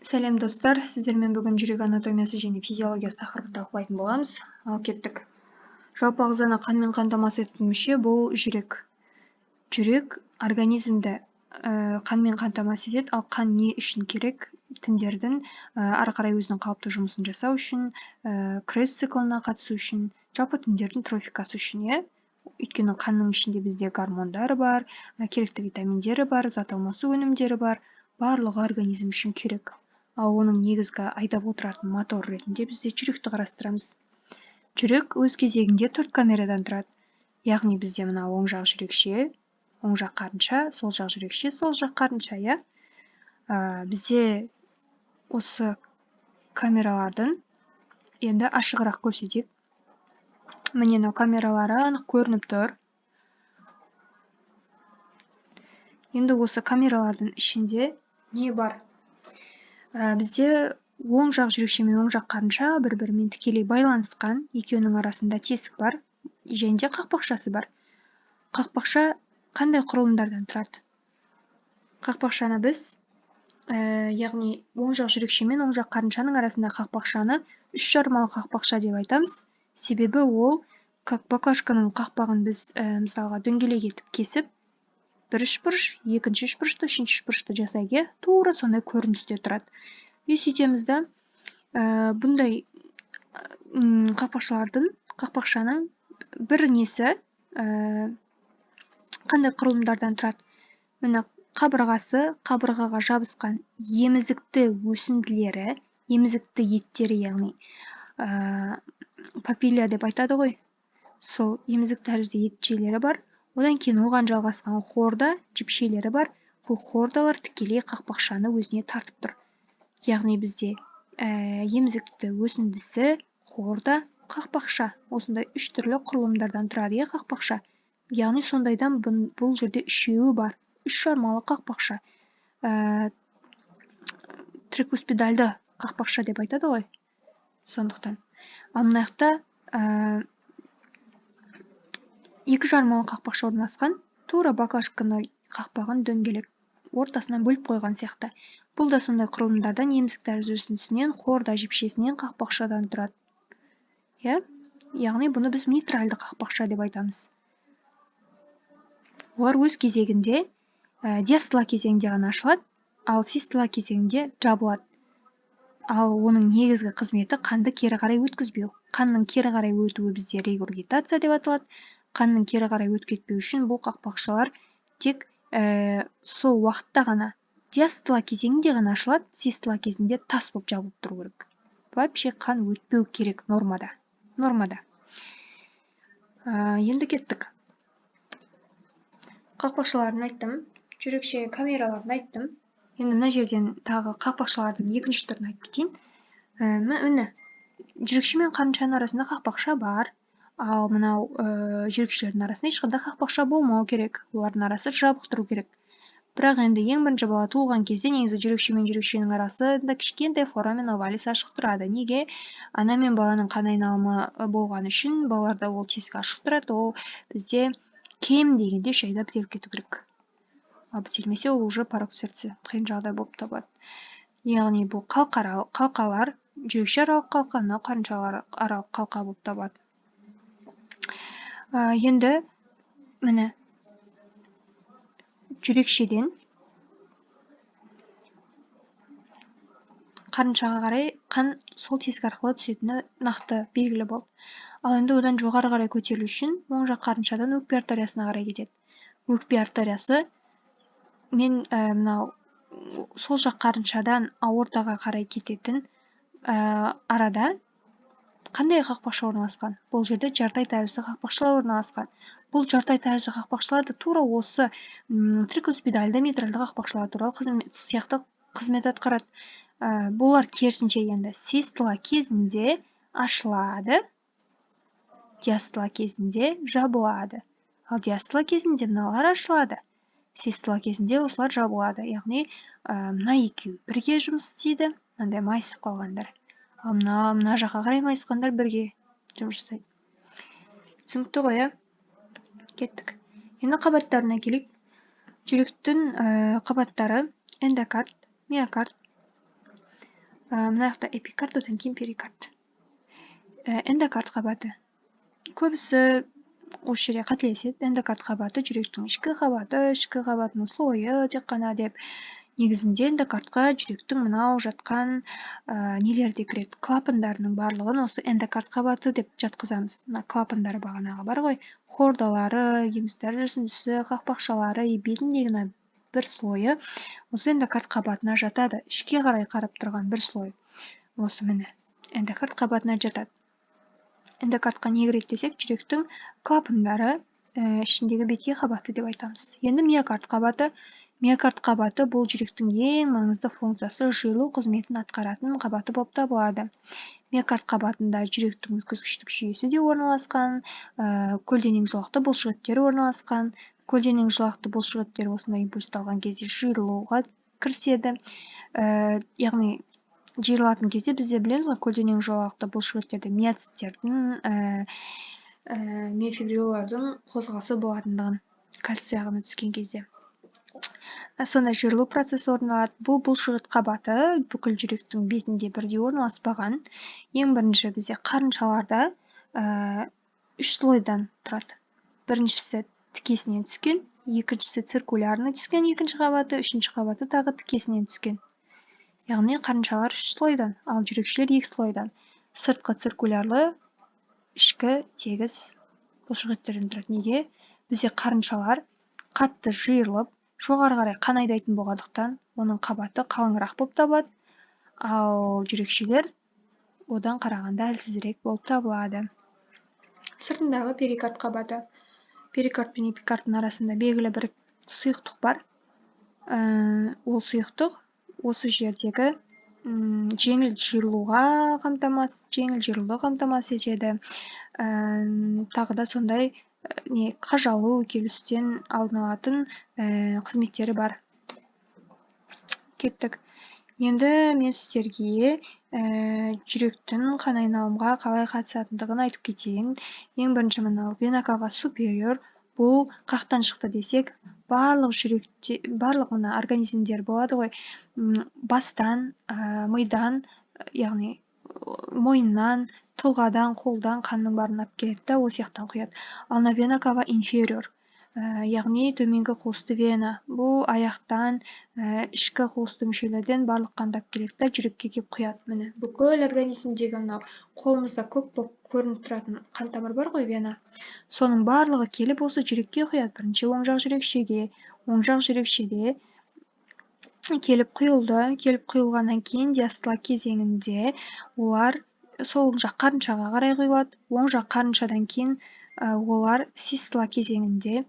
Сәлем достар, сіздермен бүгін жүрек анатомиясы және физиологиясы тақырыбын талқылайтын боламыз. Ал кеттік. Жалпы ағзаны қанмен қамтамасыз ететін мүше бұл жүрек. Жүрек организмді қанмен қамтамасыз етеді, ал қан не үшін керек? Тіндердің ары қарай өзінің қалыпты жұмысын жасау үшін, Кребс циклына қатысу үшін, жалпы тіндердің трофикасы үшін, өйткені қанның ішінде бізде гормондар бар, керекті витаминдері бар, зат алмасу өнімдері бар, барлығы организм үшін керек. Ал оның негізгі айдап отыратын мотор ретінде бізде жүректі қарастырамыз. Жүрек өз кезегінде 4 камерадан тұрады. Яғни бізде мына оң жақ жүрекше, оң жақ қарынша, сол жақ жүрекше, сол жақ қарынша, бізде осы камералардың енді ашығырақ көрсетейік. Міне мынау камералары анық көрініп тұр. Енді осы камералардың ішінде не бар? Бізде оң жақ жүрекше мен оң жақ қарынша бір-бірімен тікелей байланысқан, екеуінің арасында тесік бар, және де қақпақшасы бар. Қақпақша қандай құрылымдардан тұрады? Қақпақшаны біз, яғни оң жақ жүрекше мен оң жақ қарыншаның арасында қақпақшаны үш жармалы қақпақша деп айтамыз. Себебі ол баклажканың қақпағын біз мысалға дөңгелек етіп кесіп, бір үшбұрыш, екінші үшбұрышты, үшінші үшбұрышты жасайық, тура сондай көріністе тұрады. Сөйтеміз да, бұндай қақпақшаның бір несі қандай құрылымдардан тұрады? Міне қабырғасы, қабырғаға жабысқан емізікті өсінділері, емізікті еттері, яғни папилля деп айтады ғой. Сол емізік тәрізді ет бар. Одан кейін оған жалғасқан хорда жіпшелері бар. Бұл хордалар тікелей қақпақшаны өзіне тартып тұр. Яғни бізде емізікті өсіндісі, хорда, қақпақша. Осындай үш түрлі құрылымдардан тұрады қақпақша. Яғни сондайдан бұл жерде үшеуі бар. Үш жармалы қақпақша. Трикуспидальды қақпақша деп айтады ғой. Сондықтан. Ал мына жақта екі жармалы қақпақша орналасқан, тура баклажканы қақпағын дөңгелек ортасынан бөліп қойған сияқты. Бұл да сондай құрылымдардан емізік тәрізді өсіндісінен, хорда жіпшесінен қақпақшадан тұрады. Яғни бұны біз митральды қақпақша деп айтамыз. Олар өз кезегінде диастола кезеңде ғана ашылады, ал систола кезеңде жабылады. Ал оның негізгі қызметі қанды кері қарай өткізбеу. Қанның кері қарай өтуі бізде регургитация деп аталады. Қанның кері қарай өтіп кетпеу үшін бұл қақпақшалар тек сол уақытта ғана диастола кезеңінде ғана ашылады, систола кезінде тас болып жабылып тұру керек. Вообще қан өтпеу керек нормада. Енді кеттік. Қақпақшаларын айттым, жүрекше камераларын айттым. Енді мына жерден тағы қақпақшалардың екінші түрін айтып кетейін. Міне, жүрекше мен қарыншаның арасында қақпақша бар. Ал мынау жүрекшелердің арасында ешқандай қақпақша болмау керек. Олардың арасы жабық тұру керек. Бірақ енді ең бірінші бала туылған кезде негізі жүрекше мен жүрекшенің арасында кішкентай форамен овалис ашық тұрады. Неге? Ана мен баланың қан айналымы болған үшін балаларда ол тесік ашық тұрады. Ол бізде кем дегенде 3 айда бітеліп кету керек. Ал бітелмесе ол уже порок сердце, қиын жағдай болып табылады. Яғни бұл қалқалар, жүрекше аралық қалқа, қарыншалар аралық қалқа болып табылады. Енді міне жүрекшеден қарыншаға қарай қан сол тесік арқылы түсетіні нақты белгілі болды. Ал енді одан жоғары қарай көтерілу үшін оң жақ қарыншадан өкпе артериясына қарай кетеді. Өкпе артериясы мен мынау сол жақ қарыншадан аортаға қарай кететін арада қандай қақпақша орналасқан? Бұл жерде жартай тәрізді қақпақшалар орналасқан. Бұл жартай тәрізді қақпақшаларды тура осы трикуспидальды митральды қақпақшалар туралы сияқты қызмет атқарады. Бұлар керісінше енді систола кезінде ашылады, диастола кезінде жабылады. Ал диастола кезінде мыналар ашылады, систола кезінде осылар жабылады. Яғни мына екеуі бірге жұмыс істейді, мынандай майысып қалғандар. Ал мына жаққа қарай майысқандар бірге жұмыс жасайды. Түсінікті ғой, Кеттік. Енді қабаттарына келейік. Жүректің қабаттары эндокард, миокард. мына жақта эпикард, одан кейін перикард. Эндокард қабаты. Көбісі осы жерде қателеседі. Эндокард қабаты жүректің ішкі қабатының слойы тек қана деп. Негізінде эндокардқа жүректің мынау жатқан нелерде кіреді. Клапандарының барлығын осы эндокард қабаты деп жатқызамыз. Мына клапандары бағанағы бар ғой. Хордалары, емістер жүзіндісі, қақпақшалары, бетіндегі бір слойы осы эндокард қабатына жатады. Ішке қарай қарап тұрған бір слой. Осы міне эндокард қабатына жатады. Эндокардқа не кіреді десек, жүректің клапандары, ішіндегі бетке қабаты деп айтамыз. Енді миокард қабаты. Миокард қабаты бұл жүректің ең маңызды функциясы жиылу қызметін атқаратын қабаты болып табылады. Миокард қабатында жүректің өткізгіштік жүйесі де орналасқан, көлденең жолақты бұлшықеттері орналасқан. Көлденең жолақты бұлшықеттер осындай импульсті алған кезде жиырылуға кіріседі. Яғни жиырылатын кезде бізде білеміз ғой, көлденең жолақты бұлшықеттерде миоциттердің, миофибриллардың қозғалысы болатындығын, кальций ағыны түскен кезде. Сонда жиырылу процесі орын алады. Бұл бұлшықет қабаты бүкіл жүректің бетінде бірдей орналаспаған. Ең бірінші бізде қарыншаларда 3 слойдан тұрады. Біріншісі тікесінен түскен, екіншісі циркулярный түскен екінші қабаты, үшінші қабаты тағы тікесінен түскен. Яғни қарыншалар 3 слойдан, ал жүрекшелер 2 слойдан. Сыртқы циркулярлы, ішкі тегіс бұлшықеттерден тұрады. Неге? Бізде қарыншалар қатты жиырылып, жоғары қарай қан айдайтын болғандықтан, оның қабаты қалыңырақ болып табылады, ал жүрекшелер одан қарағанда әлсізірек болып табылады. Сыртындағы перикард қабаты. Перикард пен эпикардтың арасында белгілі бір сұйықтық бар. Ол сұйықтық осы жердегі жеңіл жиырылуды қамтамасыз етеді. Тағы да сондай қажалу, келістен алдын алатын қызметтері бар. Кеттік. Енді мен сіздерге жүректің қан айналымға қалай қатысатындығын айтып кетейін. Ең бірінші мынау вена кава супериор. Бұл қақтан шықты десек, барлық мына организмдер болады ғой, бастан, мидан, яғни мойыннан, тұлғадан, қолдан қанның барын алып келеді да, ол сияқтан құяды. Ал вена кава инфериор, яғни төменгі қуысты вена. Бұл аяқтан, ішкі қуысты мүшелерден барлық қанды алып келеді да, жүрекке келіп құяды. Міне, бүкіл организмдегі мынау қолымызда көк болып көрініп тұратын қан тамыр бар ғой, вена. Соның барлығы келіп осы жүрекке құяды. Бірінші оң жақ жүрекшеде келіп құйылды. Келіп құйылғаннан кейін диастола кезеңінде олар сол жақ қарыншаға қарай құйылады. Оң жақ қарыншадан кейін олар систола кезеңінде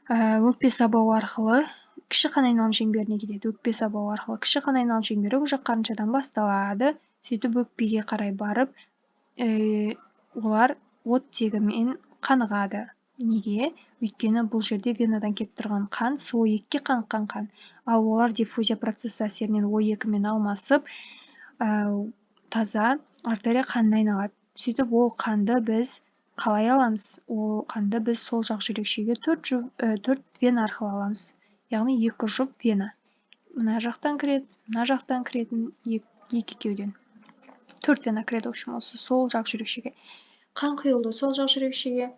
өкпе сабауы арқылы кіші қан айналым шеңберіне кетеді. Өкпе сабауы арқылы кіші қан айналым шеңбері оң жақ қарыншадан басталады. Сөйтіп өкпеге қарай барып, олар оттегімен қанығады. Неге? Өйткені бұл жерде венадан кетіп тұрған қан О2-ке қаныққан қан. Ал олар диффузия процесі әсерінен О2-мен алмасып, таза артерия қанына айналады. Сөйтіп ол қанды біз қалай аламыз? Ол қанды біз сол жақ жүрекшеге 4 вена арқылы аламыз. Яғни 2 жұп вена. Мына жақтан кіреді, мына жақтан кіретін 2 кеуден. 4 вена кіреді, осы сол жақ жүрекшеге. Қан құйылды сол жақ жүрекшеге.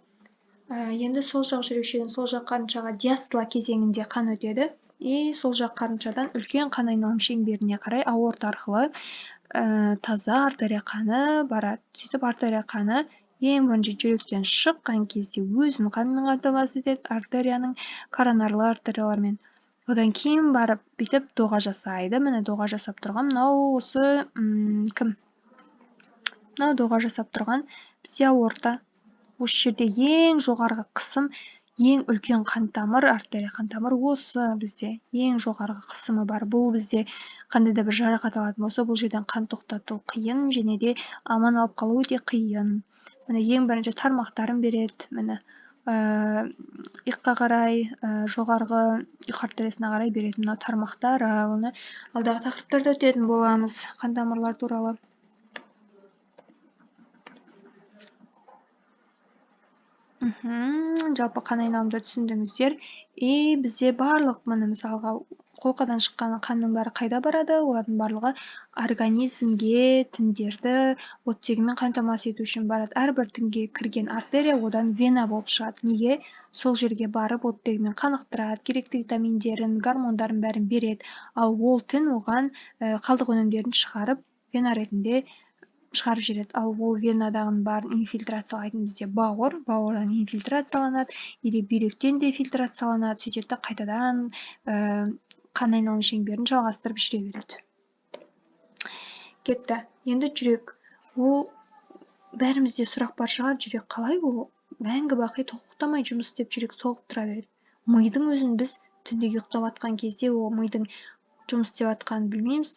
Енді сол жақ жүрекшеден сол жақ қарыншаға диастола кезеңінде қан өтеді. И сол жақ қарыншадан үлкен қан айналым шеңберіне қарай аорта арқылы таза артерия қаны барады. Сөйтіп артерия қаны ең бірінші жүректен шыққан кезде өзін қанмен қамтамасыз етеді, артерияның коронарлы артериялармен. Одан кейін барып бүйтіп доға жасайды. Міне доға жасап тұрған мынау осы кім? Мынау доға жасап тұрған бізде аорта. Осы жерде ең жоғарғы қысым, ең үлкен қан тамыр, артерия қан тамыр осы бізде ең жоғарғы қысымы бар. Бұл бізде қандай да бір жарақат алатын болса, бұл жерден қан тоқтату қиын, және де аман алып қалу өте қиын. Міне ең бірінші тармақтарын береді. Міне иыққа қарай, жоғарғы иық артериясына қарай береді мына тармақтары. Оны алдағы тақырыптарда өтетін боламыз, қан тамырлар туралы. Жалпы қан айналымды түсіндіңіздер. Бізде барлық, міне мысалға қолқадан шыққан қанның бәрі қайда барады? Олардың барлығы организмге тіндерді оттегімен қамтамасыз ету үшін барады. Әрбір тінге кірген артерия одан вена болып шығады. Неге? Сол жерге барып оттегімен қанықтырады, керекті витаминдерін, гормондарын бәрін береді. Ал ол тін оған қалдық өнімдерін шығарып, вена ретінде шығарып жібереді. Ал ол венадағының барын инфильтрациялайтын бізде бауырдан инфильтрацияланады, или бүйректен де фильтрацияланады, сөйтеді қайтадан қан айналым шеңберін жалғастырып жүре береді. Кетті. Енді жүрек. Ол бәрімізде сұрақ бар шығар, жүрек қалай? Ол мәңгі бақи тоқтамай жұмыс істеп жүрек соғып тұра береді. Мидың өзін біз түнде ұйықтап жатқан кезде ол мидың жұмыс істеп жатқанын білмейміз.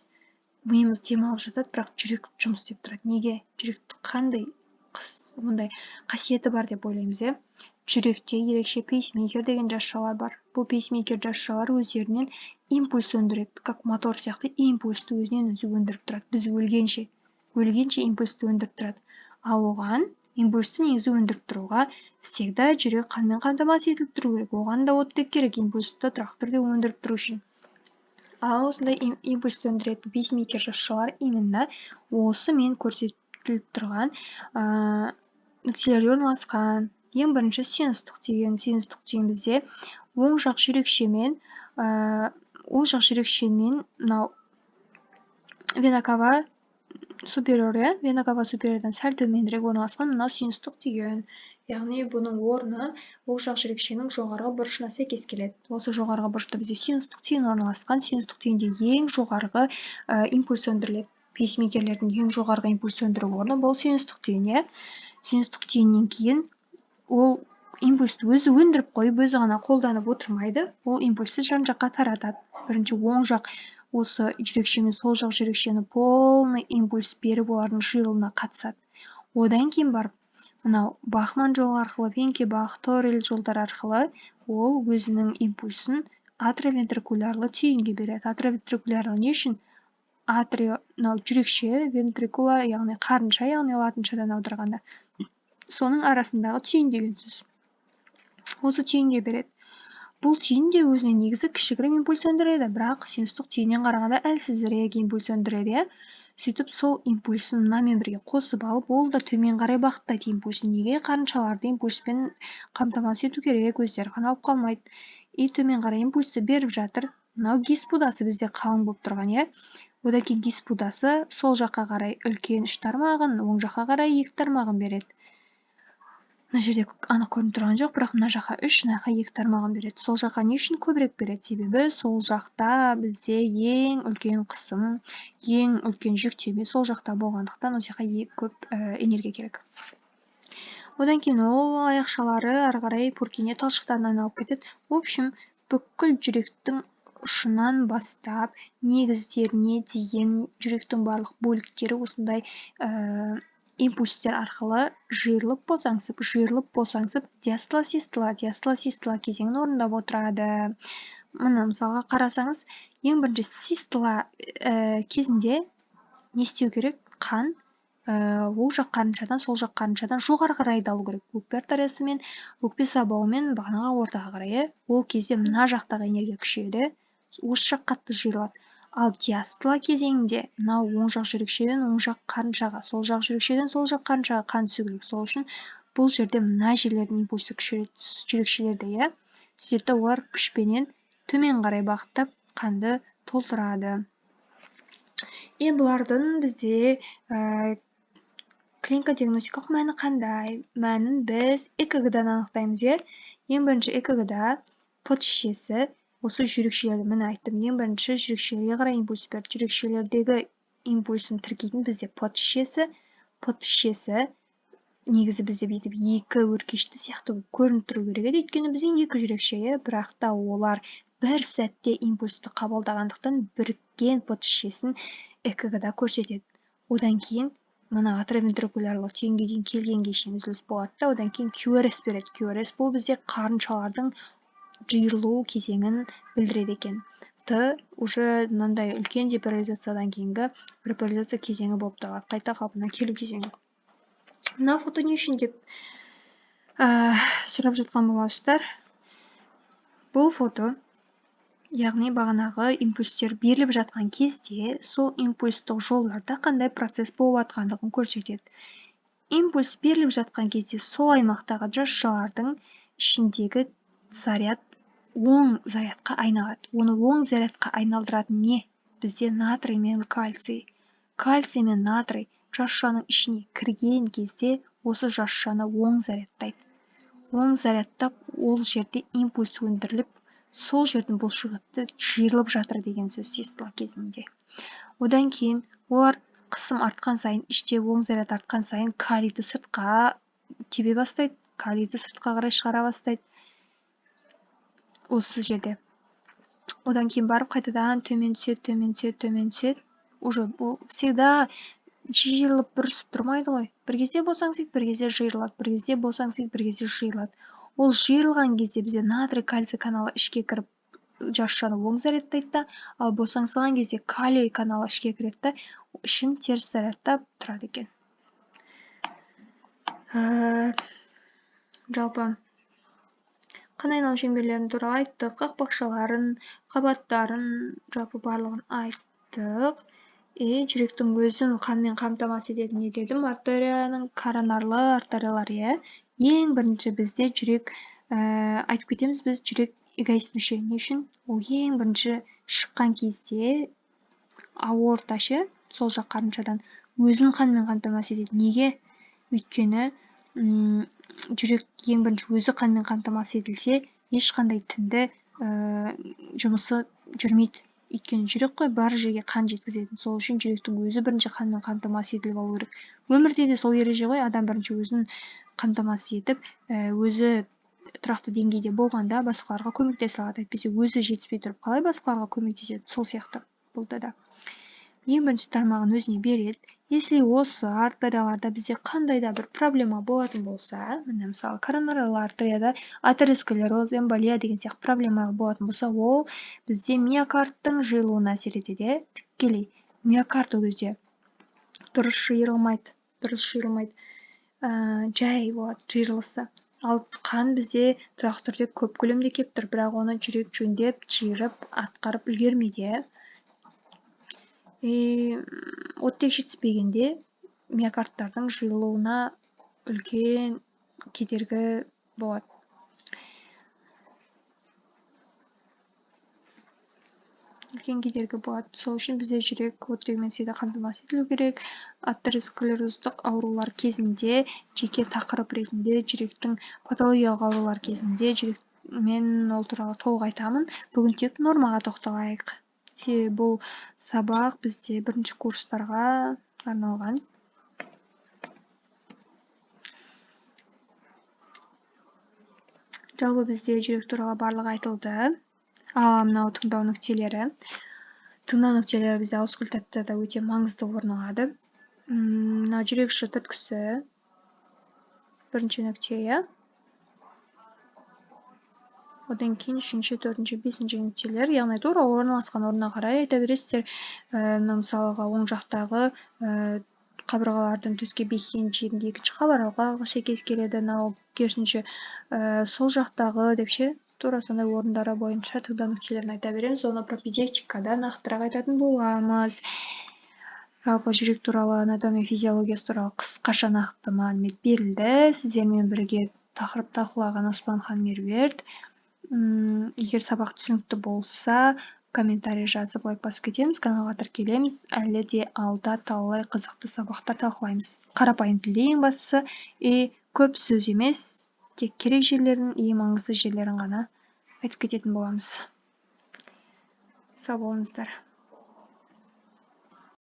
Миымыз демалып жатады, бірақ жүрек жұмыс істеп тұрады. Неге? Жүректің қандай ондай қасиеті бар деп ойлаймыз, Жүректе ерекше пейсмейкер деген жасушалар бар. Бұл пейсмейкер жасушалар өздерінен импульс өндіреді, как мотор сияқты импульсті өзінен өзі өндіріп тұрады. Біз өлгенше импульсті өндіріп тұрады. Ал оған импульсті негізі өндіріп тұруға всегда жүрек қанмен қамтамасыз етіліп тұру керек. Оған да оттек керек, импульсті тұрақты түрде өндіріп тұру үшін. Ал осындай импульсті өндіретін пейсмейкер жасушалар именно осы мен көрсетіліп тұрған нүктелерде орналасқан. Ең бірінші синустық түйін бізде оң жақ жүрекшемен мынау вена кава супериордан сәл төменірек орналасқан мынау синустық түйін. Яғни бұның орны оң жақ жүрекшенің жоғарғы бұрышына сәйкес келеді. Осы жоғарғы бұрышта бізде синустық түйін орналасқан. Синустық түйінде ең жоғарғы импульс өндіріледі. Пейсмейкерлердің ең жоғарғы импульс өндіру орны бұл синустық түйін. Синустық түйіннен кейін ол импульсті өзі өндіріп қойып, өзі ғана қолданып отырмайды. Ол импульсті жан-жаққа таратады. Бірінші оң жақ осы жүрекше мен сол жақ жүрекшені полный импульс беріп олардың жиырылуына қатысады. Одан кейін барып мынау Бахман жолы арқылы, Венкебах, Торель жолдар арқылы ол өзінің импульсын атриовентрикулярлы түйінге береді. Атриовентрикулярлы не үшін? Мынау жүрекше, вентрикула, яғни қарынша, яғни латыншадан аударғанда. Соның арасындағы түйін деген сөз. Осы түйінге береді. Бұл түйін де өзіне негізі кішігірім импульс өндіреді, бірақ синустық түйіннен қарағанда әлсізірек импульс өндіреді. Сөйтіп сол импульсын мынамен бірге қосып алып, ол да төмен қарай бағыттайды импульсын. Неге? Қарыншаларды импульспен қамтамасыз ету керек, өздері ғана алып қалмайды. И төмен қарай импульсті беріп жатыр. Мынау гис будасы бізде қалың болып тұрған, Одан кейін гис будасы сол жаққа қарай үлкен 3 тармағын, оң жаққа қарай 2 тармағын береді. Мына жерде анық көрініп тұрған жоқ, бірақ мына жаққа 3, мына жаққа 2 тармағын береді. Сол жаққа не үшін көбірек береді? Себебі сол жақта бізде ең үлкен қысым, ең үлкен жүктеме сол жақта болғандықтан, ол жаққа көп энергия керек. Одан кейін ол аяқшалары ары қарай пуркине талшықтарына айналып кетеді. В общем, бүкіл жүректің ұшынан бастап негіздеріне дейін жүректің барлық бөліктері осындай импульстер арқылы жиырылып босаңсып диастола кезеңін орындап отырады. Мына мысалға қарасаңыз, ең бірінші систола кезінде не істеу керек? Қан оң жақ қарыншадан, сол жақ қарыншадан жоғары қарай айдалу керек. Өкпе артериясы мен өкпе сабауымен бағанаға ортаға қарай. Ол кезде мына жақтағы энергия күшейеді, осы жақ қатты жиырылады. Ал диастола кезеңінде мынау оң жақ жүрекшеден оң жақ қарыншаға, сол жақ жүрекшеден сол жақ қарыншаға қан түсу керек. Сол үшін бұл жерде мына жерлердің импульсы күшейеді, жүрекшелерде, Сөйтті олар күшпенен төмен қарай бағыттап қанды толтырады. Бұлардың бізде клинико-диагностикалық мәні қандай? Мәнін біз ЭКГ-дан анықтаймыз, Ең бірінші ЭКГ-да пот шешесі осы жүрекшелерді, міне айттым, ең бірінші жүрекшелерге қарай импульс берді. Жүрекшелердегі импульсын тіркейтін бізде пот шешесі. Пот шешесі негізі бізде бүйтіп екі өркешті сияқты көрініп тұру керек еді, өйткені біздің екі жүрекше, бірақ та олар бір сәтте импульсті қабылдағандықтан біріккен пот шешесін ЭКГ-да көрсетеді. Одан кейін мына атриовентрикулярлы түйінге дейін келгенге шейін үзіліс болады да, одан кейін QRS береді. QRS бұл бізде қарыншалардың жиырылу кезеңін білдіреді екен. Т уже мынандай үлкен деполяризациядан кейінгі реполяризация кезеңі болып табылады, қайта қалпына келу кезеңі. Мына фото не үшін деп сұрап жатқан боласыздар. Бұл фото яғни бағанағы импульстер беріліп жатқан кезде сол импульстық жолдарда қандай процесс болып жатқандығын көрсетеді. Импульс беріліп жатқан кезде сол аймақтағы жасушалардың ішіндегі заряд оң зарядқа айналады. Оны оң зарядқа айналдыратын не? Бізде натрий мен кальций. Кальций мен натрий жасушаның ішіне кірген кезде осы жасушаны оң зарядтайды. Оң зарядтап, ол жерде импульс өндіріліп, сол жердің бұлшықеті жиырылып жатыр деген сөз систола кезінде. Одан кейін олар қысым артқан сайын, іште оң заряд артқан сайын калийді сыртқа тебе бастайды, калийді сыртқа қарай шығара бастайды. Осы жерде. Одан кейін барып қайтадан төмен түседі. Уже бұл всегда жиырылып бүрісіп тұрмайды ғой. Bir кезде босаңсиды, бір кезде жиырылады, бір кезде босаңсиды, бір кезде жиырылады. Ол жиырылған кезде бізде натрий кальций каналы ішке кіріп жасушаны оң зарядтайды да, ал босаңсыған кезде калий каналы ішке кіреді да, ішін теріс зарядтап тұрады екен. Жалпы қандай айналым шеңберлерін туралы айттық, қақпақшаларын, қабаттарын, жалпы барлығын айттық. Жүректің өзін қанмен қамтамасыз ететін не дедім? Артерияның коронарлы артериялар, ең бірінші бізде жүрек, айтып кетеміз, біз жүрек эгоист мүше. Не үшін? Ол ең бірінші шыққан кезде аорта сол жақ қарыншадан өзін қанмен қамтамасыз етеді. Неге? Өйткені жүрек ең бірінші өзі қанмен қамтамасыз етілсе, ешқандай тінді жұмысы жүрмейді. Өйткені жүрек қой бар жерге қан жеткізетін. Сол үшін жүректің өзі бірінші қанмен қамтамасыз етіліп алу керек. Өмірде де сол ереже ғой, адам бірінші өзін қамтамасыз етіп, өзі тұрақты деңгейде болғанда басқаларға көмектесе алады. Әйтпесе өзі жетіспей тұрып қалай басқаларға көмектеседі? Сол сияқты болды да. Ең бірінші тармағын өзіне береді. Если осы артерияларда бізде қандай да бір проблема болатын болса, міне мысалы коронарлы артерияда атеросклероз, эмболия деген сияқты проблемалар болатын болса, ол бізде миокардтың жиырылуына әсер етеді. Тікелей миокард ол кезде дұрыс жиырылмайды. Жай болады жиырылысы. Ал қан бізде тұрақты түрде көп көлемде келіп тұр, бірақ оны жүрек жөндеп, жиырып, атқарып үлгермейді. Оттек жетіспегенде миокардтардың жиырылуына үлкен кедергі болады. Сол үшін бізде жүрек оттегімен всегда қамтамасыз етілу керек. Атеросклероздық аурулар кезінде жеке тақырып ретінде жүректің патологиялық аурулар кезінде мен ол туралы толық айтамын. Бүгін тек нормаға тоқталайық. Себебі бұл сабақ бізде бірінші курстарға арналған. Жалпы бізде жүрек туралы барлығы айтылды. Мынау тыңдау нүктелері. Тыңдау нүктелері бізде аускультаттада өте маңызды орын алады. Мына жүрек іші түрткісі. Бірінші нүкте, Одан кейін 3-ші, 4-ші, 5-ші нүктелер, яғни тура орналасқан орнына қарай айта бересіздер. Мысалға оң жақтағы қабырғалардың төске бекіген жерінде 2-ші қабырғаға сәйкес келеді. Керісінше сол жақтағы деп тура сондай орындары бойынша тыңдау нүктелерін айта береміз. Оны пропедевтикада нақтырақ айтатын боламыз. Жалпы жүрек туралы, анатомия, физиологиясы туралы қысқаша нақты мәлімет берілді. Сіздермен бірге тақырып талқылаған Оспанхан Меруерт. Егер сабақ түсінікті болса, комментарий жазып лайк басып кетеміз, каналға тіркелеміз. Әлі де алда талай қызықты сабақтар талқылаймыз. Қарапайым тілде ең бастысы, көп сөз емес, тек керек жерлерін, ең маңызды жерлерін ғана айтып кететін боламыз. Сау болыңыздар.